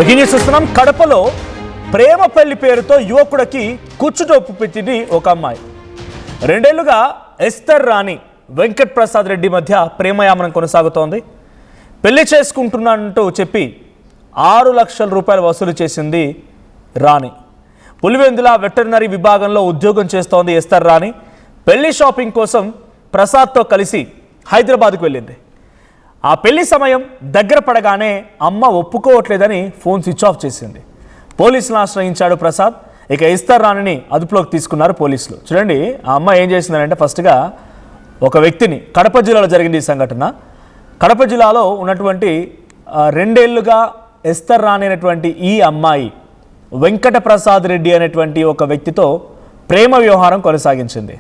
Breaking news చూస్తున్నాం. కడపలో ప్రేమ పెళ్లి పేరుతో యువకుడికి కుచ్చుటొప్పు పెట్టింది ఒక అమ్మాయి. 2 ఏళ్లుగా ఎస్తర్ రాణి వెంకట్ ప్రసాద్ రెడ్డి మధ్య ప్రేమయామనం కొనసాగుతోంది. పెళ్లి చేసుకుంటున్నానంటూ చెప్పి 6 లక్షల రూపాయలు వసూలు చేసింది రాణి. పులివెందుల వెటర్నరీ విభాగంలో ఉద్యోగం చేస్తోంది ఎస్తర్ రాణి. పెళ్లి షాపింగ్ కోసం ప్రసాద్తో కలిసి హైదరాబాద్కు వెళ్ళింది. ఆ పెళ్లి సమయం దగ్గర పడగానే అమ్మ ఒప్పుకోవట్లేదని ఫోన్ స్విచ్ ఆఫ్ చేసింది. పోలీసులను ఆశ్రయించాడు ప్రసాద్. ఇక ఎస్తర్ రాణిని అదుపులోకి తీసుకున్నారు పోలీసులు. చూడండి, ఆ అమ్మ ఏం చేసిందంటే ఫస్ట్గా ఒక వ్యక్తిని, కడప జిల్లాలో జరిగింది ఈ సంఘటన. కడప జిల్లాలో ఉన్నటువంటి 2 ఏళ్లుగా ఎస్తర్ రాణి అనేటువంటి ఈ అమ్మాయి వెంకట ప్రసాద్ రెడ్డి అనేటువంటి ఒక వ్యక్తితో ప్రేమ వ్యవహారం కొనసాగించింది.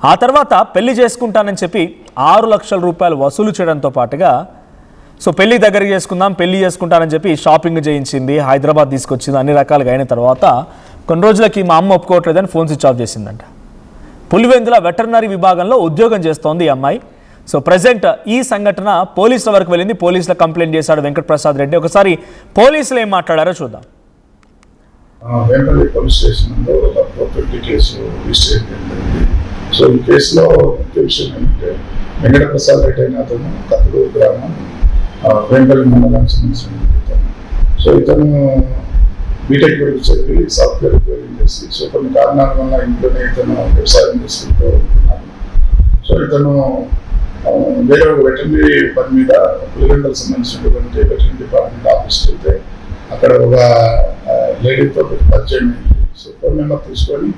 ఆ తర్వాత పెళ్లి చేసుకుంటానని చెప్పి 6 లక్షల రూపాయలు వసూలు చేయడంతో పాటుగా పెళ్లి దగ్గరికి చేసుకుందాం, పెళ్లి చేసుకుంటానని చెప్పి షాపింగ్ చేయించింది, హైదరాబాద్ తీసుకొచ్చింది. అన్ని రకాలుగా అయిన తర్వాత కొన్ని రోజులకి మా అమ్మ ఒప్పుకోవట్లేదని ఫోన్ స్విచ్ ఆఫ్ చేసిందంట. పులివెందుల వెటర్నరీ విభాగంలో ఉద్యోగం చేస్తోంది ఈ అమ్మాయి. ప్రజెంట్ ఈ సంఘటన పోలీసుల వరకు వెళ్ళింది. పోలీసులకు కంప్లైంట్ చేశాడు వెంకట ప్రసాద్ రెడ్డి. ఒకసారి పోలీసులు ఏం మాట్లాడారో చూద్దాం. పోలీస్ స్టేషన్లో కేసు రిజిస్టర్ అయింది. సో ఈ కేసులో ముఖ్య విషయం ఏంటంటే వెంకట ప్రసాద్ రెడ్డి అయిన అతను కత్తలూరు గ్రామం వేంపల్లి మండలానికి సంబంధించిన సో ఇతను బీటెక్ వరకు చదివి సాఫ్ట్వేర్ ఉద్యోగం చేసి కొన్ని కారణాల వల్ల ఇంట్లోనే ఇతను వ్యవసాయం చేసుకుంటూ ఉంటున్నాడు. సో ఇతను వేరే ఒక వెటర్నరీ పని మీద పులివెందులకు సంబంధించినటువంటి వెటర్నరీ డిపార్ట్మెంట్ ఆఫీస్కి వెళ్తే అక్కడ ఒక లేడీతో పరిచయం అయింది. సో ఫోన్ నెంబర్ తీసుకొని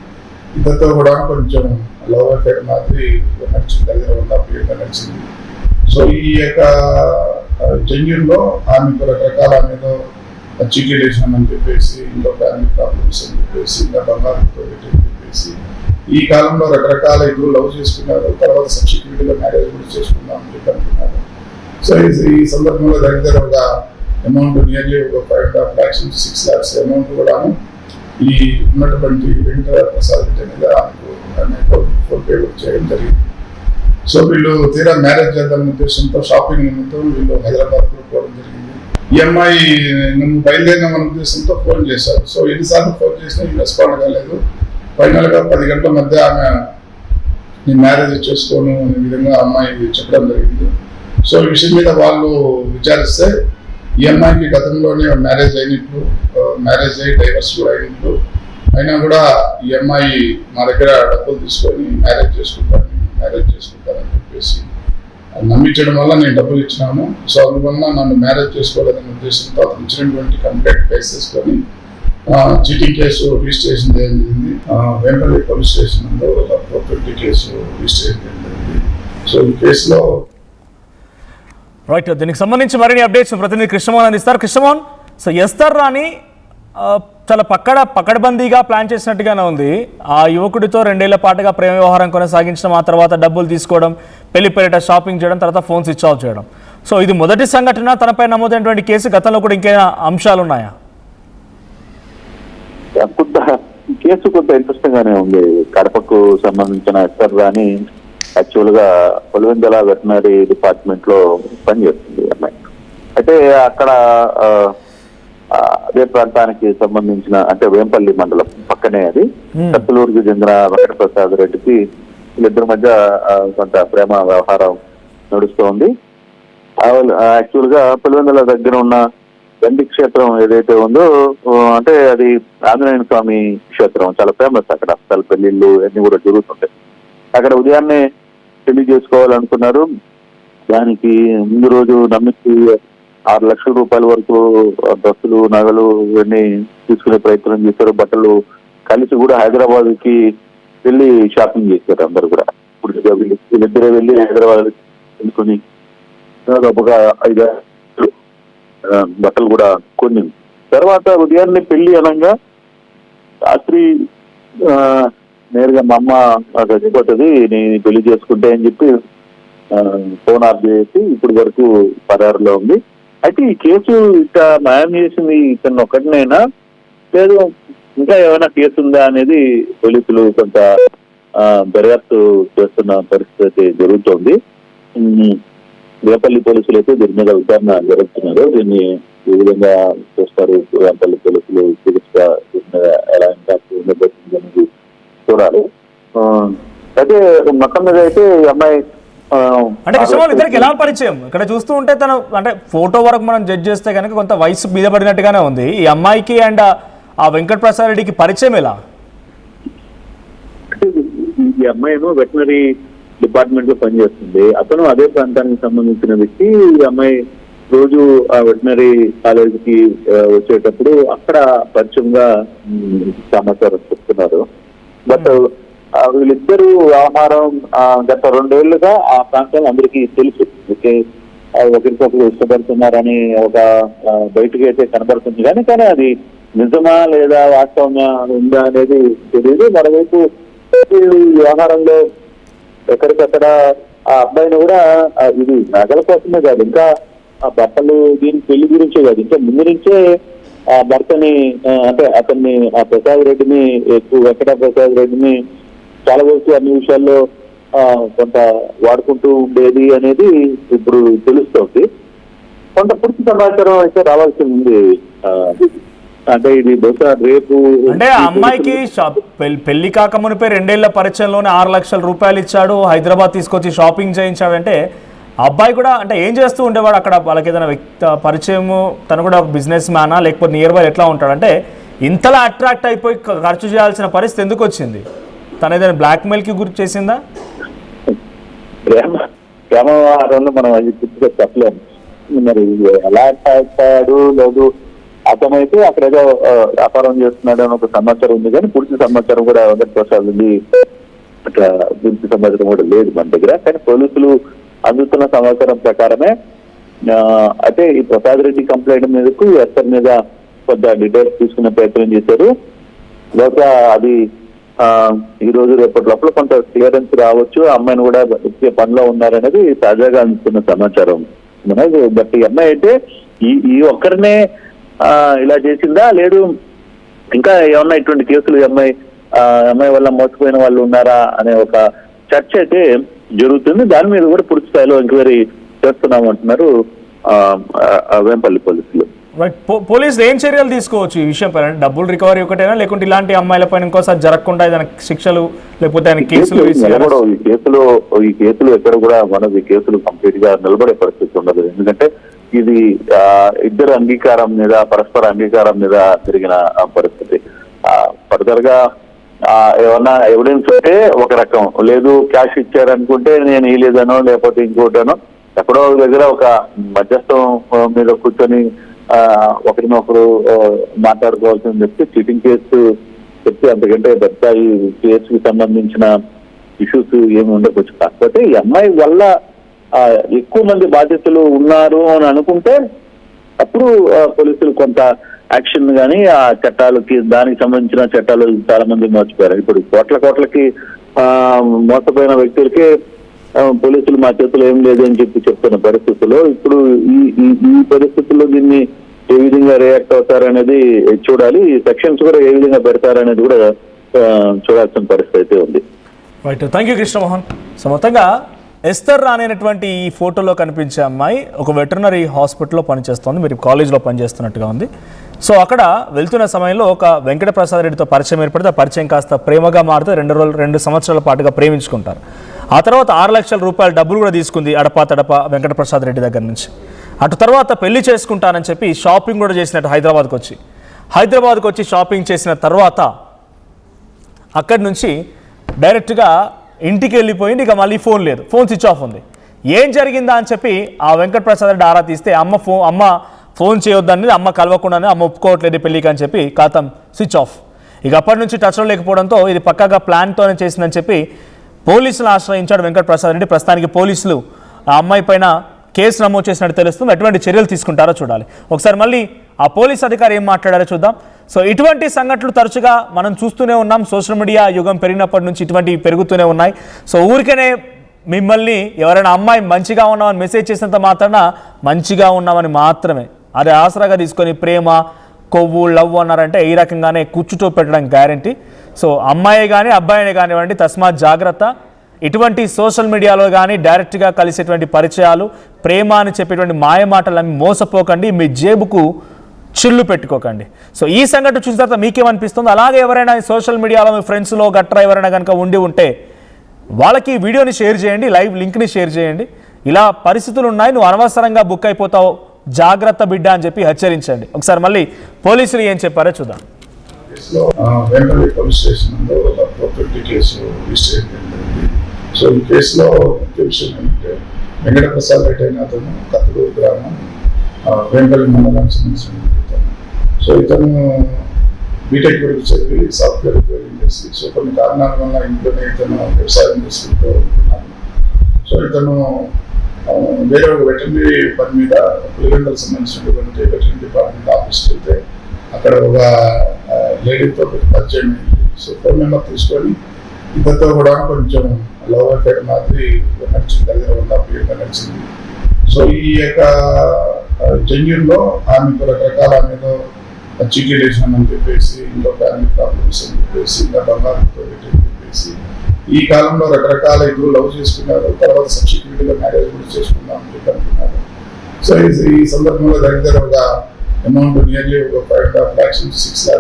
ఇద్దరితో కూడా కొంచెం లవ్ అఫేర్ మాదిరి నడిచింది, దగ్గర ఉన్న ప్రియంగా నడిచింది. సో ఈ యొక్క జెన్యూన్లో ఆమెకు రకరకాల ఆమెలో చీటీలు వేసినామని చెప్పేసి, ఇంట్లో ఫ్యామిలీ ప్రాబ్లమ్స్ అని చెప్పేసి, ఇంకా బంగారంతో అని చెప్పేసి, ఈ కాలంలో రకరకాల ఇద్దరు లవ్ చేసుకున్నారు. తర్వాత సబ్సిక్యూరిటీలో మ్యారేజ్ కూడా చేసుకుందామని చెప్పి అనుకున్నారు. సో ఈ సందర్భంలో దగ్గర ఒక అమౌంట్ నియర్లీ ఒక 5.5 lakhs నుంచి 6 lakhs అమౌంట్ కూడా ఈ ఉన్నటువంటి వెంకట ప్రసాద్ రెడ్డి అనేది ఫోన్ పే చేయడం జరిగింది. సో వీళ్ళు తీరా మ్యారేజ్ చేద్దామనే ఉద్దేశంతో షాపింగ్ నిమిత్తం వీళ్ళు హైదరాబాద్లో పోవడం జరిగింది. ఈ అమ్మాయి నన్ను బయలుదేరినామనే ఉద్దేశంతో ఫోన్ చేశారు. సో ఎన్నిసార్లు ఫోన్ చేసినా ఈ రెస్పాండ్ కాలేదు. ఫైనల్గా 10 గంటల మధ్య ఆమె నేను మ్యారేజ్ చేసుకోను అనే విధంగా అమ్మాయి చెప్పడం జరిగింది. సో ఈ విషయం మీద వాళ్ళు విచారిస్తే ఈ అమ్మాయికి గతంలోనే మ్యారేజ్ అయినట్లు, మ్యారేజ్ అయ్యి డైవర్స్ కూడా అయినట్లు, అయినా కూడా ఈ అమ్మాయి మా దగ్గర డబ్బులు తీసుకొని మ్యారేజ్ చేసుకుంటానని చెప్పేసి నమ్మించడం వల్ల నేను డబ్బులు ఇచ్చినాను. సో అందువల్ల నన్ను మ్యారేజ్ చేసుకోవాలనే ఉద్దేశంతో అతను ఇచ్చినటువంటి కంప్లైంట్ బేస్ చేసుకొని చీటింగ్ కేసు రిజిస్ట్రేషన్ చేయడం జరిగింది. వేంపల్లి పోలీస్ స్టేషన్లో 420 కేసు రిజిస్ట్రేషన్ చేయడం జరిగింది. సో ఈ కేసులో రైట్, దీనికి సంబంధించి మరిన్ని అప్డేట్స్ ప్రతినిధి కృష్ణమోహన్ అందిస్తారు. కృష్ణమోహన్, ఎస్తర్ రాణి చాలా పకడ్బందీగా ప్లాన్ చేసినట్టుగానే ఉంది. ఆ యువకుడితో 2 ఏళ్ల పాటుగా ప్రేమ వ్యవహారం కొనసాగించడం, ఆ తర్వాత డబ్బులు తీసుకోవడం, పెళ్లి పేరిట షాపింగ్ చేయడం, తర్వాత ఫోన్ స్విచ్ ఆఫ్ చేయడం. ఇది మొదటి సంఘటన. తనపై నమోదైనటువంటి కేసు గతంలో కూడా ఇంకేమైనా అంశాలు ఉన్నాయా? కేసు కొంత ఇంట్రెస్టింగ్ గానే ఉంది. కడపకు సంబంధించిన ఎస్తర్ రాణి యాక్చువల్ గా పులివెందుల వెటర్నరీ డిపార్ట్మెంట్ లో పనిచేస్తుంది అమ్మాయి. అయితే అక్కడ అదే ప్రాంతానికి సంబంధించిన, అంటే వేంపల్లి మండలం పక్కనే అది, కత్తలూరుకి చెందిన వెంకట ప్రసాద్ రెడ్డికి వీళ్ళిద్దరి మధ్య కొంత ప్రేమ వ్యవహారం నడుస్తోంది. యాక్చువల్ గా పులివెందుల దగ్గర ఉన్న గండి క్షేత్రం ఏదైతే ఉందో, అంటే అది ఆంజనేయ స్వామి క్షేత్రం, చాలా ఫేమస్. అక్కడ అసలు పెళ్లిళ్ళు అన్ని కూడా జరుగుతుంటాయి. అక్కడ ఉదయాన్నే పెళ్లి చేసుకోవాలనుకున్నారు. దానికి ముందు రోజు నమ్మించి 6 లక్షల రూపాయల వరకు డ్రస్సులు, నగలు ఇవన్నీ తీసుకునే ప్రయత్నం చేశారు. బట్టలు కలిసి కూడా హైదరాబాద్ కి వెళ్ళి షాపింగ్ చేశారు అందరు కూడా. ఇప్పుడు వీళ్ళిద్దరే వెళ్ళి హైదరాబాద్ వెళ్ళుకొని దాదాపుగా 5 బట్టలు కూడా కొన్ని. తర్వాత ఉదయాన్నే పెళ్లి అనగా రాత్రి నేరుగా మా అమ్మ చచ్చిపోతుంది, నేను పెళ్లి చేసుకుంటే అని చెప్పి ఫోన్ ఆఫ్ చేసి ఇప్పుడు వరకు పరారులో ఉంది. అయితే ఈ కేసు ఇక న్యాయం చేసింది ఇతను ఒక్కటినైనా, లేదు ఇంకా ఏమైనా కేసు ఉందా అనేది పోలీసులు కొంత దర్యాప్తు చేస్తున్న పరిస్థితి జరుగుతోంది. వేపల్లి పోలీసులు అయితే దీని మీద విచారణ జరుపుతున్నారు. దీన్ని ఏ విధంగా చూస్తారు, వెంపల్లి పోలీసులు చికిత్స ఎలా ఇంపాక్ట్ ఉండబోతుంది అనేది చూడాలి. అయితే మొత్తం మీద అయితే ఈ అమ్మాయి అంటే కృష్ణమోహన్ ఇద్దరికి ఎలా పరిచయం ఇక్కడ చూస్తూ ఉంటే తను అంటే ఫోటో వరకు మనం జడ్జ్ చేస్తే కనుక కొంత వయసు మీద పడినట్టుగానే ఉంది. ఈ అమ్మాయికి అండ్ ఆ వెంకట ప్రసాద్ రెడ్డికి పరిచయం ఎలా? ఈ అమ్మాయి ఏమో వెటనరీ డిపార్ట్మెంట్ లో పనిచేస్తుంది. అతను అదే ప్రాంతానికి సంబంధించిన వ్యక్తి. ఈ అమ్మాయి రోజు ఆ వెటనరీ కాలేజీకి వచ్చేటప్పుడు అక్కడ పరిచయంగా సమాచారం చెప్తున్నారు. బట్ వీళ్ళిద్దరూ వ్యవహారం గత 2 ఏళ్లుగా ఆ ప్రాంతంలో అందరికీ తెలుసు. ఒకరికొకరు ఇష్టపడుతున్నారని ఒక బయటకు అయితే కనబడుతుంది కానీ అది నిజమా లేదా వాస్తవమా ఉందా అనేది తెలియదు. మరోవైపు వ్యవహారంలో ఎక్కడికక్కడ ఆ అబ్బాయిని కూడా ఇది నగల కోసమే కాదు, ఇంకా ఆ బట్టలు దీని పెళ్లి గురించే కాదు, ఇంకా ముందు నుంచే ఆ భర్తని అంటే అతన్ని ఆ ప్రసాద్ రెడ్డిని వెంకట ప్రసాద్ రెడ్డిని చాలా వరకు అన్ని విషయాల్లో కొంత వాడుకుంటూ ఉండేది అనేది ఇప్పుడు తెలుస్తోంది. కొంత పూర్తి సమాచారం అయితే రావాల్సి ఉంది. అంటే ఇది బహుశా రేపు అంటే అమ్మాయికి పెళ్లి కాకమునిపై 2 ఏళ్ల పరిచయంలోనే 6 లక్షల రూపాయలు ఇచ్చాడు, హైదరాబాద్ తీసుకొచ్చి షాపింగ్ చేయించాడంటే అబ్బాయి కూడా అంటే ఏం చేస్తూ ఉండేవాడు అక్కడ? వాళ్ళకి ఏదైనా పరిచయము, తను కూడా ఒక బిజినెస్ మ్యానా లేకపోతే నియర్ బై ఎట్లా ఉంటాడంటే ఇంతలా అట్రాక్ట్ అయిపోయి ఖర్చు చేయాల్సిన పరిస్థితి ఎందుకు వచ్చింది? తను ఏదైనా బ్లాక్మెయిల్ కి గురి చేసిందా? ప్రేమవారంలో మనం అది పూర్తిగా చెప్పలేము. మరి ఎలా అట్టాడు లేదు, అతనైతే అక్కడ ఏదో వ్యాపారం చేస్తున్నాడు అని ఒక సమాచారం ఉంది కానీ పూర్తి సమాచారం కూడా వెంకట ప్రసాద్ ఉంది అట్లా పూర్తి సమాచారం కూడా లేదు మన దగ్గర. కానీ పోలీసులు అందుతున్న సమాచారం ప్రకారమే అయితే ఈ ప్రసాద్ రెడ్డి కంప్లైంట్ మీదకు ఎస్ఆర్ మీద కొంత డీటెయిల్స్ తీసుకునే ప్రయత్నం చేశారు. బహుశా అది ఈ రోజు రేపటి లోపల కొంత క్లియరెన్స్ రావచ్చు. అమ్మాయిని కూడా ఇచ్చే పనిలో ఉన్నారనేది తాజాగా అందుతున్న సమాచారం. బట్ ఈ అమ్మాయి అయితే ఈ ఒక్కరినే ఇలా చేసిందా లేదు ఇంకా ఏమన్నా ఇటువంటి కేసులు అమ్మాయి వల్ల మోసపోయిన వాళ్ళు ఉన్నారా అనే ఒక చర్చ అయితే జరుగుతుంది. దాని మీద కూడా పూర్తి స్థాయిలో ఎంక్వైరీ చేస్తున్నామంటున్నారు వేంపల్లి పోలీసులు. పోలీసులు ఏం చర్యలు తీసుకోవచ్చు ఈ విషయం పైన? డబ్బులు రికవరీ ఒకటేనా లేకుంటే ఇలాంటి అమ్మాయిలపైన ఇంకోసారి జరగకుండా ఏదైనా శిక్షలు లేకపోతే కేసులు? ఈ కేసులు ఎక్కడ కూడా మనది కేసులు కంప్లీట్ గా నిలబడే పరిస్థితి ఉండదు. ఎందుకంటే ఇది ఇద్దరు అంగీకారం మీద పరస్పర అంగీకారం మీద జరిగిన పరిస్థితి. ఫర్దర్ గా ఏమన్నా ఎవిడెన్స్ ఉంటే ఒక రకం, లేదు క్యాష్ ఇచ్చారనుకుంటే నేను ఇలేదనో లేకపోతే ఇంకోటనో ఎక్కడో దగ్గర ఒక మధ్యస్థం మీద కూర్చొని ఒకరినొకరు మాట్లాడుకోవాల్సింది చెప్తే చీటింగ్ కేసు చెప్తే అంతకంటే పెద్ద ఈ కేసుకి సంబంధించిన ఇష్యూస్ ఏమి ఉండకపోవచ్చు. కాకపోతే ఈ అమ్మాయి వల్ల ఎక్కువ మంది బాధితులు ఉన్నారు అని అనుకుంటే అప్పుడు పోలీసులు కొంత యాక్షన్ కానీ ఆ చట్టాలకి దానికి సంబంధించిన చట్టాలు చాలా మంది మర్చిపోయారు. ఇప్పుడు కోట్లకి మోసపోయిన వ్యక్తులకి పోలీసులు మా చేతులు ఏం లేదు అని చెప్తున్న పరిస్థితుల్లో ఇప్పుడు ఈ పరిస్థితుల్లో దీన్ని ఏ విధంగా రియాక్ట్ అవుతారనేది చూడాలి. సెక్షన్స్ కూడా ఏ విధంగా పెడతారనేది కూడా చూడాల్సిన పరిస్థితి ఉంది. Right, thank you Krishnamohan. So మొత్తంగా ఎస్తర్ రానైనటువంటి ఈ ఫోటోలో కనిపించే అమ్మాయి ఒక వెటర్నరీ హాస్పిటల్లో పనిచేస్తుంది, మీరు కాలేజ్లో పనిచేస్తున్నట్టుగా ఉంది. సో అక్కడ వెళ్తున్న సమయంలో ఒక వెంకట ప్రసాద్ రెడ్డితో పరిచయం ఏర్పడితే ఆ పరిచయం కాస్త ప్రేమగా మారితే 2 సంవత్సరాల పాటుగా ప్రేమించుకుంటారు. ఆ తర్వాత 6 లక్షల రూపాయల డబ్బులు కూడా తీసుకుంది అడపా వెంకట ప్రసాద్ రెడ్డి దగ్గర నుంచి. అటు తర్వాత పెళ్లి చేసుకుంటానని చెప్పి షాపింగ్ కూడా చేసినట్టు హైదరాబాద్కి వచ్చి షాపింగ్ చేసిన తర్వాత అక్కడి నుంచి డైరెక్ట్గా ఇంటికి వెళ్ళిపోయింది. ఇక మళ్ళీ ఫోన్ లేదు, ఫోన్ స్విచ్ ఆఫ్ ఉంది. ఏం జరిగిందా అని చెప్పి ఆ వెంకట ప్రసాద్ రెడ్డి ఆరా తీస్తే అమ్మ ఫోన్ చేయొద్దనేది, అమ్మ కలవకుండానే అమ్మ ఒప్పుకోవట్లేదు పెళ్ళికి అని చెప్పి ఖాతం స్విచ్ ఆఫ్. ఇక అప్పటి నుంచి టచ్లో లేకపోవడంతో ఇది పక్కాగా ప్లాన్తోనే చేసిందని చెప్పి పోలీసులు ఆశ్రయించాడు వెంకట ప్రసాద్ రెడ్డి. ప్రస్తుతానికి పోలీసులు ఆ అమ్మాయి పైన కేసు నమోదు చేసినట్టు తెలుస్తుంది. ఎటువంటి చర్యలు తీసుకుంటారో చూడాలి. ఒకసారి మళ్ళీ ఆ పోలీస్ అధికారి ఏం మాట్లాడారో చూద్దాం. సో ఇటువంటి సంఘటనలు తరచుగా మనం చూస్తూనే ఉన్నాం. సోషల్ మీడియా యుగం పెరిగినప్పటి నుంచి ఇటువంటివి పెరుగుతూనే ఉన్నాయి. సో ఊరికనే మిమ్మల్ని ఎవరైనా అమ్మాయి మంచిగా ఉన్నామని మెసేజ్ చేసినంత మాత్రాన మంచిగా ఉన్నామని మాత్రమే అది ఆసరాగా తీసుకొని ప్రేమ కొవ్వు లవ్ అన్నారంటే ఈ రకంగానే కుచ్చుతో పెట్టడానికి గ్యారంటీ. సో అమ్మాయి కానీ అబ్బాయిని కానివ్వండి, తస్మాత్ జాగ్రత్త. ఇటువంటి సోషల్ మీడియాలో కానీ డైరెక్ట్గా కలిసేటువంటి పరిచయాలు, ప్రేమ అని చెప్పేటువంటి మాయమాటలన్నీ మోసపోకండి, మీ జేబుకు చిల్లు పెట్టుకోకండి. సో ఈ సంఘటన చూసిన తర్వాత మీకేమనిపిస్తుంది? అలాగే ఎవరైనా సోషల్ మీడియాలో మీ ఫ్రెండ్స్లో గట్రా ఎవరైనా కనుక ఉంటే వాళ్ళకి వీడియోని షేర్ చేయండి, లైవ్ లింక్ని షేర్ చేయండి. ఇలా పరిస్థితులు ఉన్నాయి, నువ్వు అనవసరంగా బుక్ అయిపోతావు, జాగ్రత్త బిడ్డ అని చెప్పి హెచ్చరించండి. ఒకసారి మళ్ళీ పోలీసులు ఏం చెప్పారో చూద్దాం. వెంపల్లి పోలీస్ స్టేషన్లో ఒక ప్రాపర్టీ కేసు రిజిస్టర్ అయింది. సో ఈ కేసులో ముఖ్య విషయం ఏంటంటే వెంకటప్రసాద్ రెడ్డి అయిన అతను కత్తలూరు గ్రామం వెంపల్లి మండలానికి సంబంధించిన ఇతను. సో ఇతను బీటెక్ వరకు చదివి సాఫ్ట్వేర్ ఉద్యోగం చేసి, సో కొన్ని కారణాల వల్ల ఇంట్లోనే ఇతను వ్యవసాయం చేసుకుంటూ ఉంటున్నాను. సో ఇతను వేరే ఒక వెటర్నరీ పని మీద పులివెందులకు సంబంధించినటువంటి వెటర్నరీ డిపార్ట్మెంట్ ఆఫీస్కి వెళ్తే అక్కడ ఒక లేడీతో పరిచయం అయింది. సో ఫోన్ నెంబర్ తీసుకొని ఇద్దరితో కూడా కొంచెం లవ్ అఫేర్ మాదిరి నడిచింది, దగ్గర ఉన్న ప్రియంగా నడిచింది. సో ఈ యొక్క జెన్యూన్లో ఆమెకు రకరకాల ఆమెలో చీటీలు వేసినామని చెప్పేసి, ఇంట్లో ఫ్యామిలీ ప్రాబ్లమ్స్ అని చెప్పేసి, ఇంకా బంగారంతో చెప్పేసి, ఈ కాలంలో రకరకాల ఇద్దరు లవ్ చేసుకున్నారు. తర్వాత సబ్సిక్యూరిటీగా మ్యారేజ్ కూడా చేసుకుందాం అని చెప్పి అనుకున్నారు. సో ఈ సందర్భంలో దగ్గర ఒక అమౌంట్ నియర్లీ ఒక 5.5 lakhs నుంచి 6 lakhs